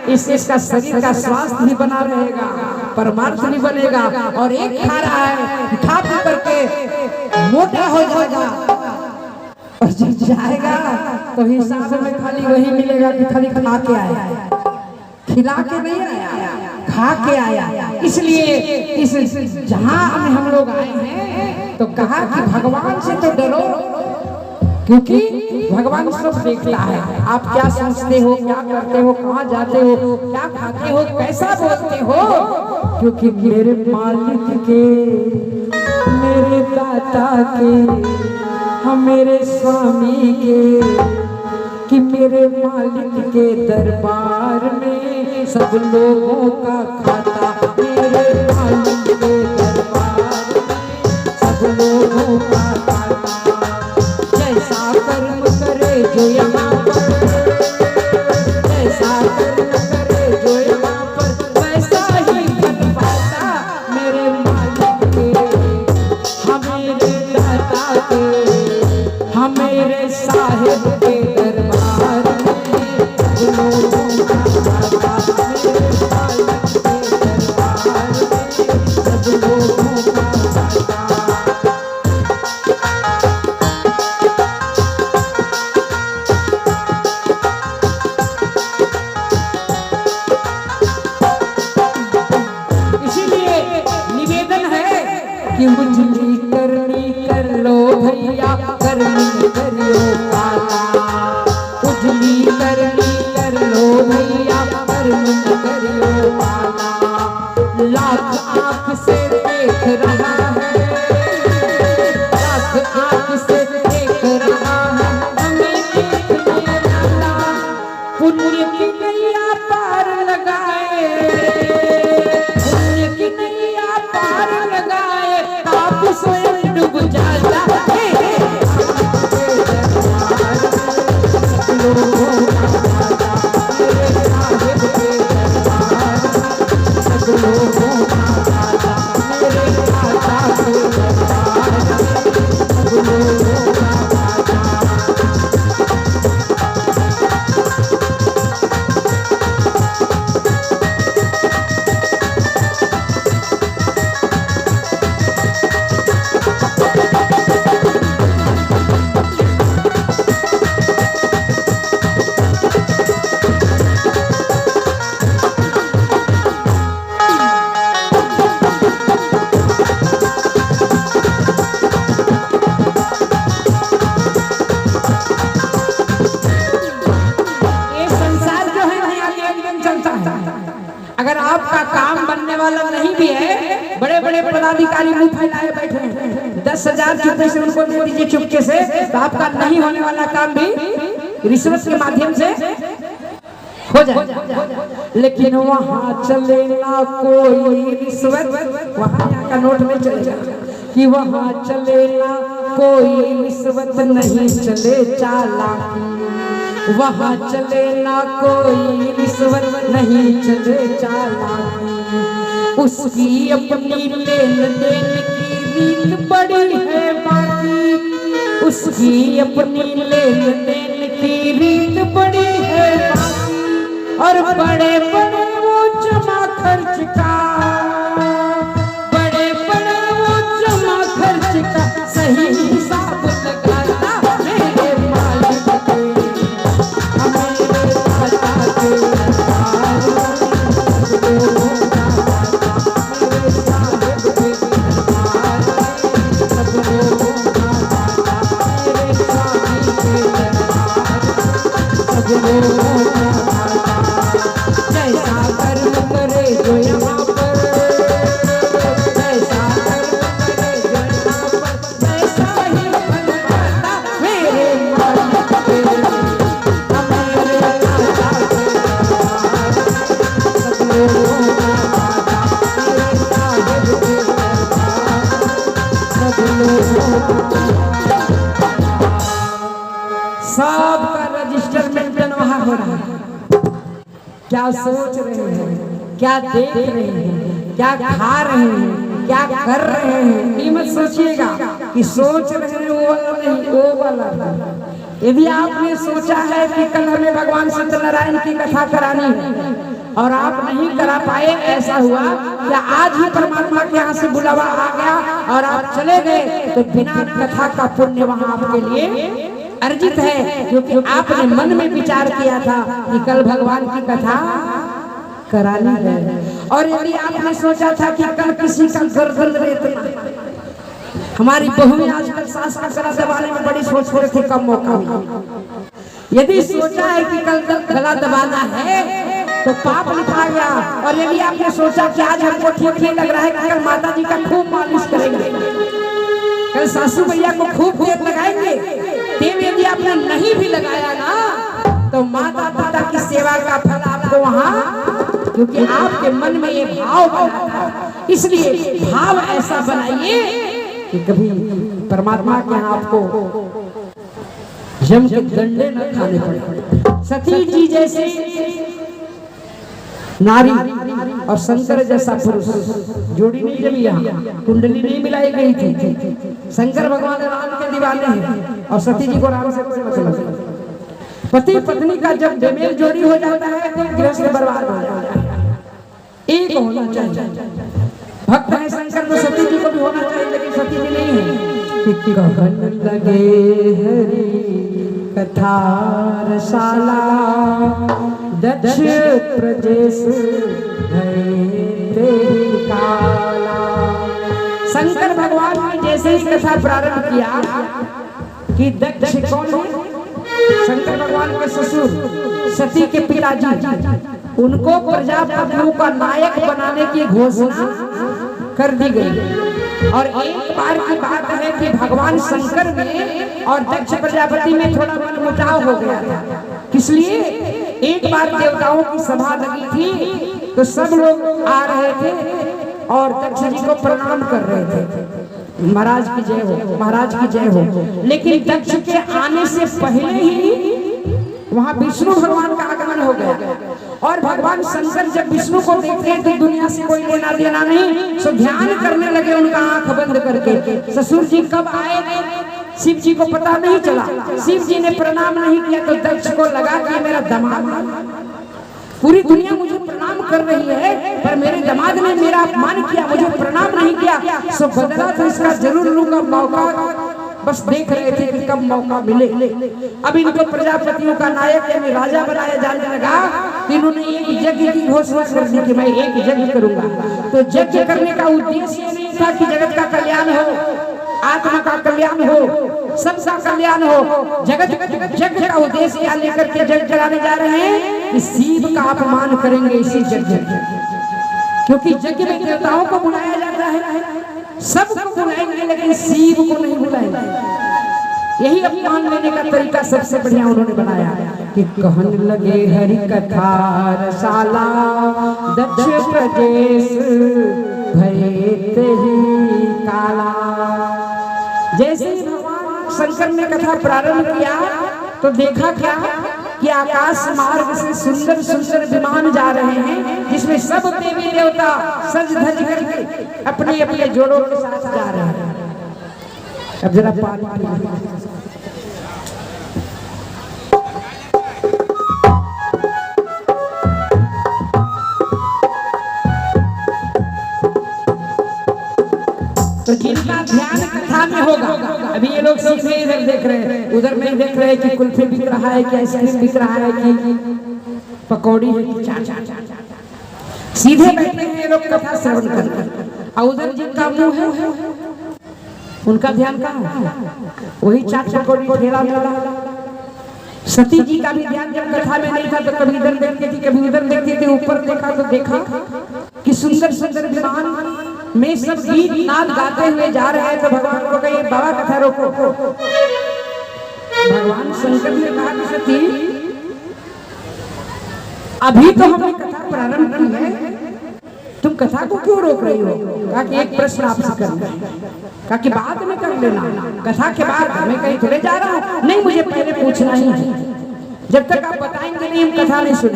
इसका शरीर का स्वास्थ्य भी बना रहेगा, परमार्थ भी बनेगा। और एक खा रहा है, खा पी करके मोटा हो जाएगा और जब जाएगा तो हिसाब में खाली वही मिलेगा कि खाली खा के आया, खिला के नहीं आया, खा के आया। इसलिए इस जहां हम लोग आए हैं तो कहा कि भगवान से तो डरो, क्योंकि भगवान सब देखता है। आप क्या सोचते हो, क्या करते हो, कहाँ जाते हो, क्या खाते हो, कैसा बोलते हो, क्योंकमेरे मालिक के, मेरे दाता के, हम मेरे स्वामी के, कि मेरे मालिक के दरबार में सब लोगों का खाता, मेरे मालिक के दरबार में सब लोगों का खाता। जैसा कर्म करे जो यहाँ पर, जैसा कर्म करे जो यहाँ पर, वैसा ही फल पाता। मेरे मालिक के, हम मेरे दाता के, हम मेरे साहिब के दरबार में सब लोगों का खाता, मेरे मालिक के दरबार में सब लोगों का खाता। उजली करनी कर लो भैया, करनी करियो काला, उजली करनी कर लो भैया, करनी करियो काला। लाख आँख से देख रहा है, लाख आँख से देख रहा है, हमें देखने वाला पुण्य की नैया पार लगाए, पुण्य की नैया पार लगाए, आप स्वयं डूब जाता है। सब लोगों का खाता, मेरे साहिब के दरबार में सब लोगों का खाता, मेरे दाता के दरबार में सब लोगों का खाता। अगर आपका काम बनने वाला नहीं भी है, बड़े बड़े पदाधिकारी मुंह फैलाए बैठे हैं, 10,000 चुपके से उनको दे दीजिए चुपके से, तो आपका नहीं होने वाला काम भी रिश्वत के माध्यम से हो जाए। लेकिन वहाँ चले ना कोई रिश्वत, वहाँ का नोट नहीं चलेगा, कि वहाँ चले ना कोई रिश्वत, नहीं चले चालाकी, वहाँ चले ना कोई रिश्वत, नहीं चले चालाकी। उसकी अपनी लेन देन की रीत बड़ी है बाकी, उसकी अपनी लेन देन की रीत बड़ी है बाकी। और बड़े बड़े वो जमा खर्च का, बड़े बड़े वो जमा खर्च का सही हिसाब लगाता। मेरे मालिक के, हमारे दाता के दरबार में सब लोगों का खाता, मेरे साहिब के दरबार में सब लोगों का खाता, मेरे स्वामी के दरबार में सब लोगों का खाता। जैसा कर्म करे जो यहाँ पर, जैसा कर्म करे जो यहाँ पर, वैसा ही फल पाता। मेरे मालिक के, हमारे दाता के दरबार में सब लोगों का खाता, मेरे साहिब के दरबार में सब लोगों का खाता। सबका रजिस्टर मेंटेन वहाँ हो रहा है। क्या सोच रहे हैं, क्या देख रहे हैं, क्या खा रहे हैं, क्या कर रहे हैं, ये मत सोचिएगा कि सोच रहे हैं वो वाला नहीं, वो वाला। यदि आपने सोचा है कि कल हमें भगवान सत्यनारायण की कथा करानी है, और आप नहीं करा पाए, ऐसा हुआ क्या आज ही परमात्मा के यहाँ से बुलावा आ गया और आप चले गए तो बिना कथा का पुण्य वहाँ आपके लिए अर्जित है, क्योंकि आपने मन में विचार किया था कि कल भगवान की कथा करानी है। और यदि आपने सोचा था कि कल किसी का गर्दन रेतना, हमारी बहुएं आजकल सास का गला दबाने में बड़ी सोच रहे थे, कम मौका मिला। यदि सोचा है कि कल गला दबाना है तो पाप लिखा गया। और यदि आपने सोचा कि आज हमको ठीक नहीं लग रहा है कि कल माता जी का खूब मालिश करेंगे, कल सासू भैया को खूब तेल लगाएंगे, तेल यदि आपने नहीं भी लगाया ना तो माता पिता की सेवा का फल आपको वहाँ, क्योंकि आपके मन में ये भाव बना था। इसलिए भाव ऐसा बनाइए कि कभी परमात्मा के यहाँ आपको जम के डंडे न खाने पड़े। सती जी जैसे नारी और शंकर जैसा पुरुष जोड़ी नहीं जमी, यहाँ कुंडली नहीं मिलाई गई थी। शंकर भगवान राम के दीवाने हैं और सती जी को राम से कोई मतलब नहीं। पति पत्नी का जब बेमेल जोड़ी हो जाता है तो गृहस्थ बर्बाद हो जाता है। एक होना चाहिए, भक्त है शंकर तो सती जी को भी होना चाहिए, लेकिन सती जी नहीं है। कहन लगे हरि कथा रसाला, दक्ष प्रजेश काला। शंकर भगवान ने जैसे ही कथा प्रारंभ किया कि दक्ष कौन है, शंकर भगवान के ससुर सती के पिताजी, उनको प्रजापतियों का नायक बनाने की घोषणा कर दी गई। और एक बार की बात है कि भगवान शंकर में और दक्ष प्रजापति में थोड़ा मनमुटाव हो गया था। इसलिए एक बार देवताओं की सभा लगी थी तो सब लोग आ रहे थे और दक्ष जी को प्रणाम कर रहे थे, महाराज की जय हो, महाराज की जय हो। लेकिन दक्ष के आने से पहले ही वहाँ विष्णु भगवान का आगमन हो गया। और भगवान शंकर जब विष्णु को देखते हैं तो दुनिया से कोई लेना देना नहीं, सो ध्यान करने लगे उनका आंख बंद करके। ससुर जी कब आए शिव जी को पता नहीं चला। शिव जी ने प्रणाम नहीं किया तो दक्ष को लगा कि मेरा दामाद, पूरी दुनिया मुझे प्रणाम कर रही है पर मेरे दामाद ने मेरा अपमान किया, मुझे प्रणाम नहीं किया, सो बदला तो इसका जरूर लूंगा मौका। बस देख रहे थे कि कब मौका मिले। अब इनको प्रजापतियों का नायक यानी राजा बनाया जाने लगा। इन्होंने एक यज्ञ की घोषणा कर दी कि मैं एक यज्ञ करूंगा। तो यज्ञ करने का उद्देश्य नहीं था कि जगत का कल्याण हो, आत्मा का कल्याण हो, सबका कल्याण हो। जगत यज्ञ का उद्देश्य क्या लेकर के यज्ञ कराने जा रहे हैं कि शिव का अपमान करेंगे इसी यज्ञ, क्योंकि यज्ञ में देवताओं को बुलाया जाता है, सबको बुलाएंगे लेकिन शिव को नहीं बुलाएंगे। यही अपमान लेने का तरीका सबसे बढ़िया उन्होंने बनाया कि कहन लगे हरि कथा रसाला, दक्ष प्रजेश भये तेहि काला। जैसे ही भगवान शंकर ने कथा प्रारंभ किया तो देखा क्या कि आकाश मार्ग से सुंदर सुंदर विमान जा रहे हैं, जिसमें सब देवी देवता सज धज करके अपने अपने जोड़ों के साथ जा रहे हैं। अब जरा पानी तो जिनका ध्यान कथा में होगा, अभी ये लोग सीधे इधर देख रहे हैं, उधर नहीं देख रहे कि कुल्फी बिक रहा है कि आइसक्रीम बिक रहा है कि पकौड़ी है कि चाट। सीधे बैठे हैं ये लोग कथा श्रवण करने, और उधर जिनका मुंह है उनका ध्यान कहाँ है, वही चाट पकौड़ी ठेला मेला। सती जी का भी ध्यान जब कथा में नहीं था तो कभी इधर देखती थी कभी उधर देखती थी। ऊपर देखा तो देखा कि सुंदर सुंदर विमान में सब गीत नाद गाते हुए जा रहे हैं। तो भगवान को कहिए बाबा कथा रोको। भगवान शंकर ने कहा कि सती अभी तो हमने कथा प्रारंभ की है, तुम कथा को क्यों रोक रही हो? कहा कि एक प्रश्न आपसे करना है। कहा कि बाद में कर लेना, कथा के बाद। मैं कहीं थोड़े जा रहा हूँ, नहीं मुझे पहले पूछना ही है। जब तक आप बताएंगे नहीं हम कथा नहीं सुन।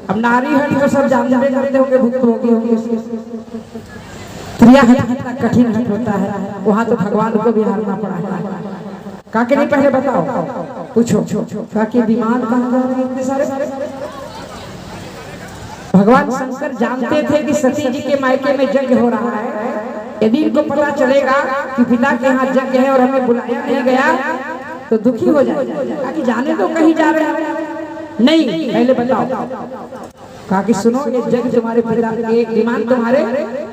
अब नारी हरि को सब जानते करते होंगे, भुक्तभोगी होंगे। क्रिया कितना कठिन हट होता है, वहां तो भगवान को भी हारना पड़ा है। कहा कि नहीं पहले बताओ, पूछो। कहा कि विमान कहाँ जा रहे हैं इतने सारे? भगवान शंकर जानते थे कि सती जी के मायके में यज्ञ हो रहा है। यदि इनको पता चलेगा कि पिता के यहाँ यज्ञ है और हमें बुलाया नहीं गया तो दुखी हो जाएगा कि जाने तो कहीं जा रहे हैं। नहीं, पहले बताओ। कहा कि सुनो, ये यज्ञ तुम्हारे पिता के विमान तुम्हारे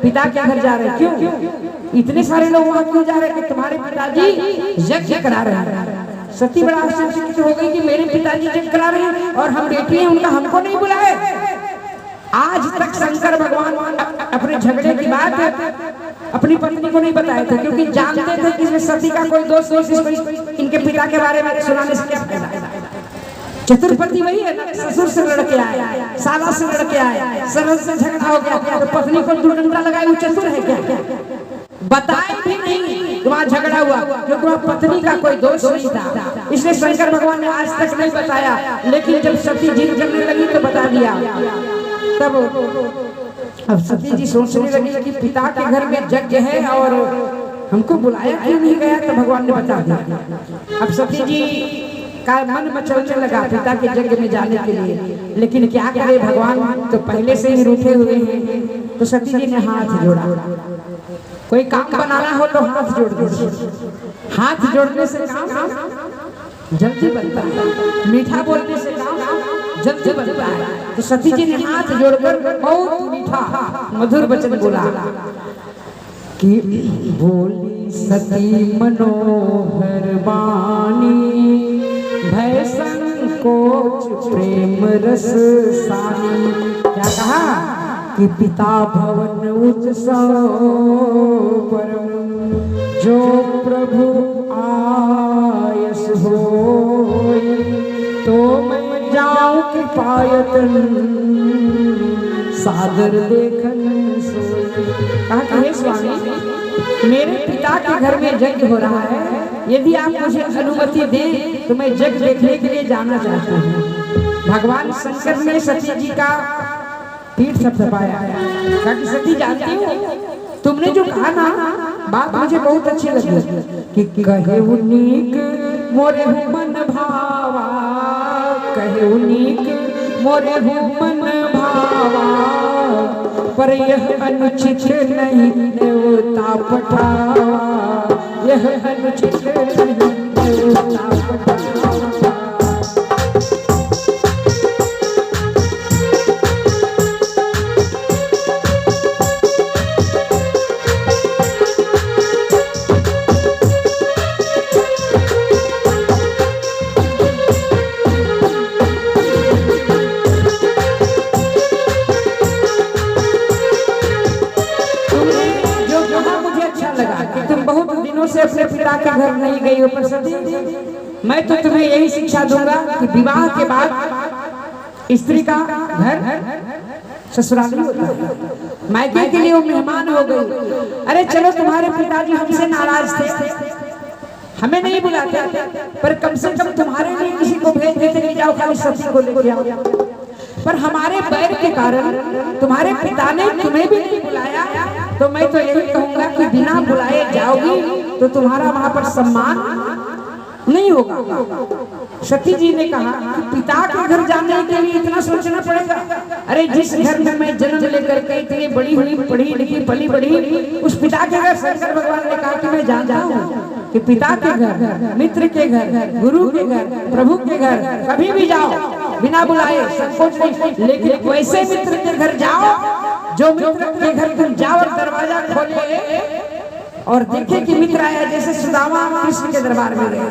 पिता के घर जा रहे हैं। क्यों इतने सारे लोग वहां क्यों जा रहे हैं? कि तुम्हारे पिताजी यज्ञ करा रहे हैं। सती बड़ा आश्चर्यचकित हो गई कि मेरे पिताजी यज्ञ करा रहे हैं और हम बेटी हैं उनका, हमको नहीं बुलाए। आज तक शंकर भगवान अपने झगड़े की बात अपनी पत्नी को नहीं बताए थे, क्योंकि जानते थे कि इसमें सती का कोई दोष इनके पिता के बारे में सुनाने से क्या फायदा। चतुर्पति वही है ना, ससुर से लड़के आए, साला से लड़के आए, सरल से झगड़ा हो गया तो पत्नी को दुर्डंडा लगाए, वो चतुर है क्या? बताए भी नहीं वहाँ झगड़ा हुआ, क्योंकि वहाँ पत्नी का कोई दोष नहीं था। इसलिए शंकर भगवान ने आज तक नहीं बताया। लेकिन जब सती जीत जलने लगी तो बता दिया। तब अब सती जी सोचने लगी कि पिता के घर में यज्ञ है और हमको बुलाया क्यों नहीं गया, तो भगवान ने बता दिया। अब सती जी का मन मचलने लगा पिता के यज्ञ में जाने के लिए, लेकिन क्या करे, भगवान तो पहले से ही रूठे हुए हैं। तो सती जी ने हाथ जोड़ा। कोई काम बनाना हो तो हाथ जोड़ दो, हाथ जोड़ने से काम जल्दी बनता है, मीठा बोलने से काम जल्दी बनता है। तो सती जी ने हाथ जोड़कर बहुत मीठा मधुर वचन बोला कि बोली सती मनोहर वाणी, भय संकोच प्रेम रस सानी। क्या कहा कि पिता भवन उत्सव परम, जो प्रभु आयस होई, तो मैं जाऊं कि पायतन सादर देखन सोई। कहा कि हे स्वामी, मेरे पिता के घर में यज्ञ हो रहा है, यदि आप मुझे अनुमति दें तो मैं यज्ञ देखने के लिए जाना चाहता हूँ। भगवान शंकर ने सती जी का पीठ थपथपाया। कहा कि सती जानती हो, तुमने जो कहा ना बात मुझे बहुत अच्छी लगी कि कहे उनीक मोरे मन भावा, कहे उनीक मोरे मन भावा, पर यह अनुचित नहीं देवता पठावा, यह अनुचित नहीं देवता पठावा। से अपने पिता के घर नहीं गई हो, पर सती मैं तो तुम्हें यही शिक्षा दूंगा कि विवाह के बाद स्त्री का घर ससुराल नहीं होता है। मायके के लिए वो मेहमान हो गई। अरे चलो, तुम्हारे पिताजी हमसे नाराज थे, हमें नहीं बुलाते, पर कम से कम तुम्हारे लिए किसी को भेज देते कि जाओ खाली सती को लेके आओ। पर हमारे बैर के कारण तुम्हारे पिता ने तुम्हें भी नहीं बुलाया, तो मैं तो यही कहूंगा कि बिना बुलाए जाओगी तो तुम्हारा वहां पर सम्मान नहीं होगा। सती जी ने कहा कि पिता के घर जाने के लिए इतना सोचना पड़ेगा। अरे जिस घर में मैं जन्म लेकर के इतनी बड़ी हुई, पढ़ी लिखी, पली बड़ी, उस पिता के घर शंकर भगवान ने कहा कि मैं जानता हूँ कि पिता के घर, मित्र के घर, गुरु के घर, प्रभु के घर कभी भी जाओ बिना बुलाए, संकोच नहीं। लेकिन वैसे मित्र के घर जाओ जो मित्र के घर तुम जाओ और दरवाजा खोले और देखे कि मित्र आया, जैसे सुदामा कृष्ण के दरबार में गए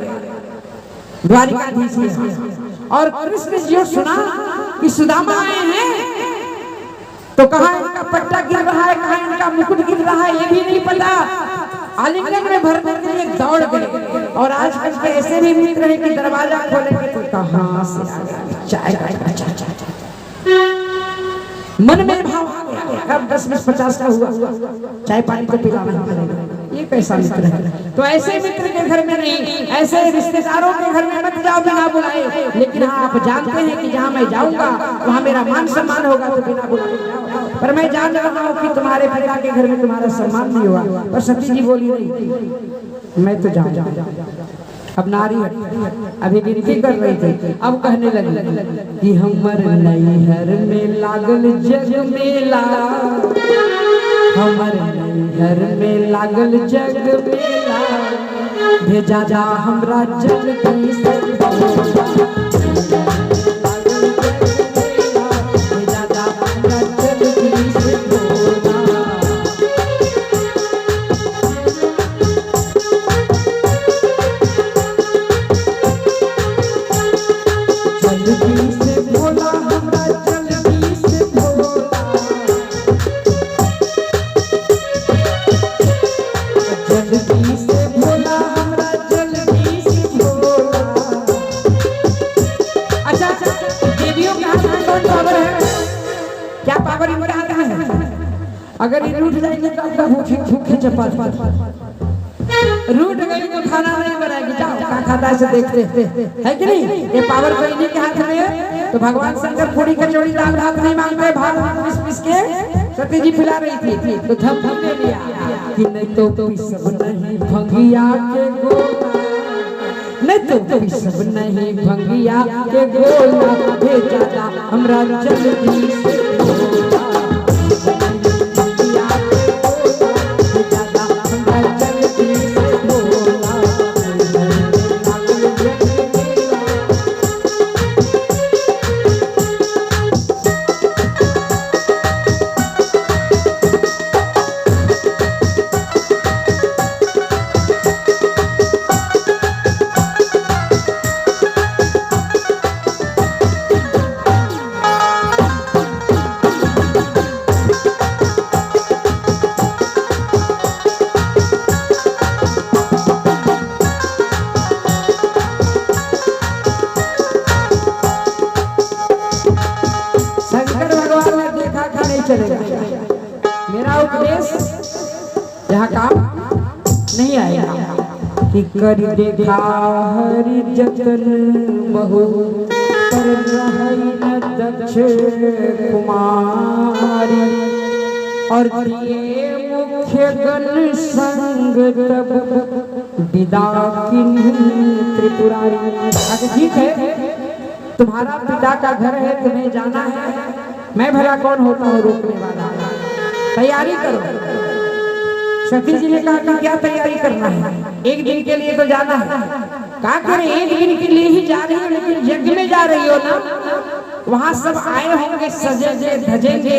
द्वारिकाधीश में, और कृष्ण जी सुना कि सुदामा आए हैं, तो कहा इनका पट्टा गिर रहा है, कहा इनका मुकुट गिर रहा है, ये भी नहीं पता। आलिंगन में भरने के लिए दौड़ गए। और आजकल के ऐसे भी मित्र हैं कि दरवाजा खोलेंगे तो कहां से आ गया चाय का मन में भाव आ गया, अब 10-20-50 का हुआ, चाय पानी तो पिलाना पड़ेगा। ये कैसा मित्र है? तो ऐसे मित्र के घर में नहीं, ऐसे रिश्तेदारों के घर में मत जाओ बिना बुलाए। लेकिन हाँ, आप जानते हैं कि जहाँ मैं जाऊंगा वहाँ मेरा मान सम्मान होगा, तो बिना बुलाए जाओ। पर मैं जान रहा हूँ कि तुम्हारे पिता के घर में तुम्हारा सम्मान नहीं हुआ। पर सती जी बोली नहीं, मैं तो जाऊंगा। अब नारी अभी गिनती कर रही थी, अब कहने लगी कि हमर नैहर में लागल जग मेला, हमर नैहर में लागल जग मेला, भेजा जा हमरा जल्दी से अगर ये रूठ जाएंगे तो आपका भूखे चपात रूठ गई तो खाना नहीं बनाएगी। जाओ क्या खाता है देखते है कि नहीं। ये पावर तो इन्हीं के हाथ में है। तो भगवान शंकर पूरी कचौड़ी दाल भात नहीं मांगते, भात पीस पीस के सती जी पिला रही थी तो धम ले लिया कि नहीं तो सब नहीं भंगिया के गोला, नहीं तो सब नहीं भंगिया के गोला, भेजा जा हमरा जल्दी से मेरा उपदेश यहाँ काम नहीं आएगा कि कर देखा हरि जतन बहु पर रही न दक्ष कुमारी, और दिए मुख्य गण संग तब विदा किन्हीं त्रिपुरारी। ठीक है, तुम्हारा पिता का घर है, तुम्हें जाना है, मैं भला कौन होता हूँ रोकने वाला, तैयारी करो। सती जी ने कहा कि क्या तैयारी करना है, एक दिन के लिए तो जाना है। क्या करें, एक दिन के लिए ही जा रही हो, लेकिन यज्ञ में जा रही हो ना, वहाँ सब आए होंगे, सजेंगे धजेंगे,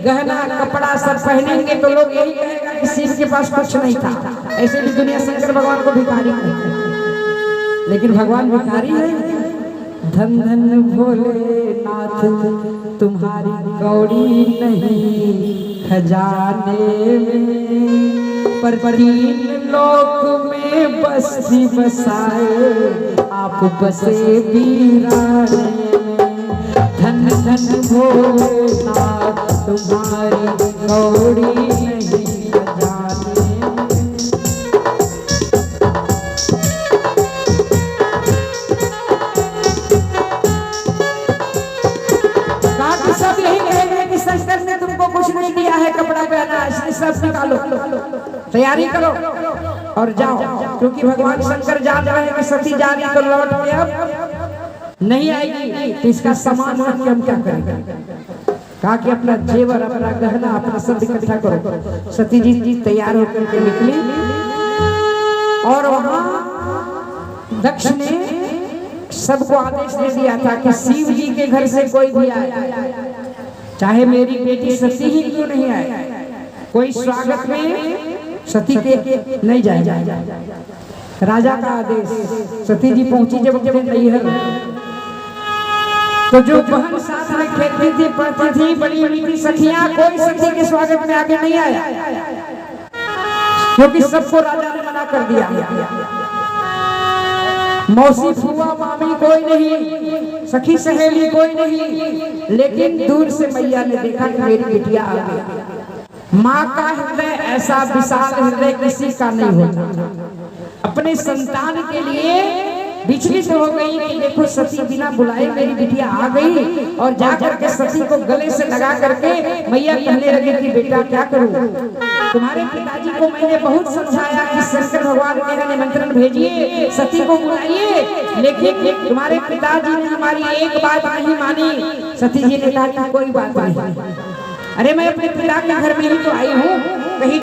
गहना कपड़ा सब पहनेंगे, तो लोग यही कहेगा कि शिव के पास कुछ नहीं था। ऐसे भी दुनिया शंकर भगवान को भिखारी नहीं, लेकिन भगवान भिखारी है। धन धन भोलेनाथ तुम्हारी कौड़ी नहीं खजाने में, पर तीन लोक में बस्ती बसाए आप बसे वीराने में। धन धन भोलेनाथ तुम्हारी कौड़ी नहीं खजाने में। सब यही कहेंगे कि संस्कृत ने तुमको कुछ नहीं दिया है, कपड़ा पहना, इसलिए सब निकालो, तैयारी करो और जाओ। क्योंकि भगवान शंकर जान रहे हैं कि सती जा रही तो लौट के अब नहीं आएगी, तो इसका सामान रख के हम क्या करेंगे। कहा कि अपना जेवर, अपना गहना, अपना सब इकट्ठा करो। सती जी तैयार होकर के निकली और वहां दक्ष ने सबको आदेश दे दिया था कि शिव जी के घर से कोई भी आए, चाहे मेरी बेटी सती ही क्यों नहीं आए, कोई स्वागत में सती के नहीं जाए। राजा का आदेश। सती जी पहुंची जब अपने नैहर, तो जो बहन साथ में खेलती थी, पढ़ती थी, बड़ी बड़ी थी सखियां, कोई सती के स्वागत में आगे नहीं आया, क्योंकि सबको राजा ने मना कर दिया। मौसी फुआ मामी कोई नहीं, सखी सहेली कोई नहीं, लेकिन दूर से मैया ने देखा कि मेरी बिटिया आ गई। माँ का हृदय ऐसा विशाल हृदय किसी का नहीं होता। अपने संतान के लिए विचलित हो गई कि देखो सती बिना बुलाए मेरी बिटिया आ गई, और जाकर के सती को गले से लगा करके मैया कहने लगी कि बेटा क्या करूं, तुम्हारे पिताजी को मैंने बहुत समझाया कि शंकर भगवान मेरा निमंत्रण भेजिए, सती को बुलाइए, लेकिन तुम्हारे पिताजी ने हमारी एक बात नहीं मानी। सती जी ने कहा कि कोई बात नहीं, अरे मैं अपने पिता के घर में ही तो आई हूँ,